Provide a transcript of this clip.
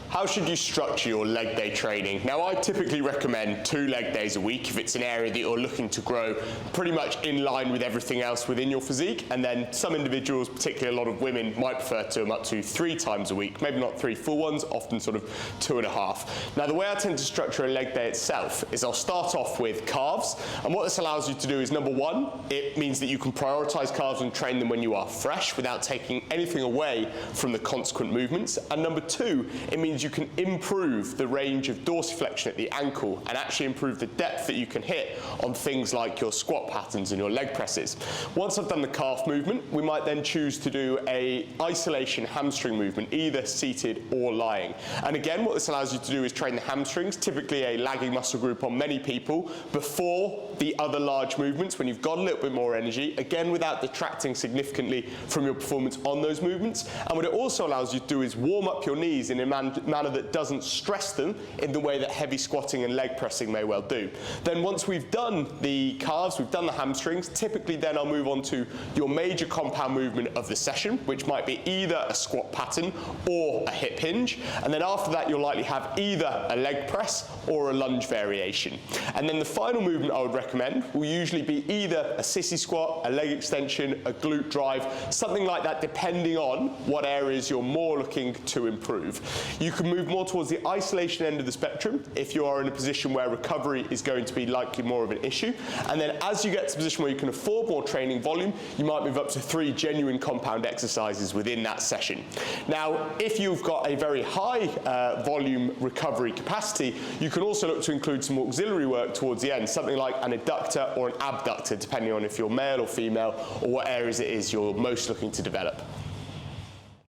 How should you structure your leg day training? Now, I typically recommend 2 leg days a week if it's an area that you're looking to grow pretty much in line with everything else within your physique, and then some individuals, particularly a lot of women, might prefer to them up to 3 times a week, maybe not 3 full ones, often sort of 2.5. Now, the way I tend to structure a leg day itself is I'll start off with calves, and what this allows you to do is, number one, it means that you can prioritize calves and train them when you are fresh without taking anything away from the consequent movements, and number two, it means you can improve the range of dorsiflexion at the ankle and actually improve the depth that you can hit on things like your squat patterns and your leg presses. Once I've done the calf movement, we might then choose to do a isolation hamstring movement, either seated or lying. And again, what this allows you to do is train the hamstrings, typically a lagging muscle group on many people, before the other large movements when you've got a little bit more energy, again without detracting significantly from your performance on those movements. And what it also allows you to do is warm up your knees in a manner that doesn't stress them in the way that heavy squatting and leg pressing may well do. Then once we've done the calves, we've done the hamstrings, typically then I'll move on to your major compound movement of the session, which might be either a squat pattern or a hip hinge. And then after that, you'll likely have either a leg press or a lunge variation. And then the final movement I would recommend will usually be either a sissy squat, a leg extension, a glute drive, something like that, depending on what areas you're more looking to improve. You can move more towards the isolation end of the spectrum if you are in a position where recovery is going to be likely more of an issue. And then as you get to a position where you can afford more training volume, you might move up to 3 genuine compound exercises within that session. Now, if you've got a very high volume recovery capacity, you can also look to include some auxiliary work towards the end, something like an adductor or an abductor, depending on if you're male or female or what areas it is you're most looking to develop.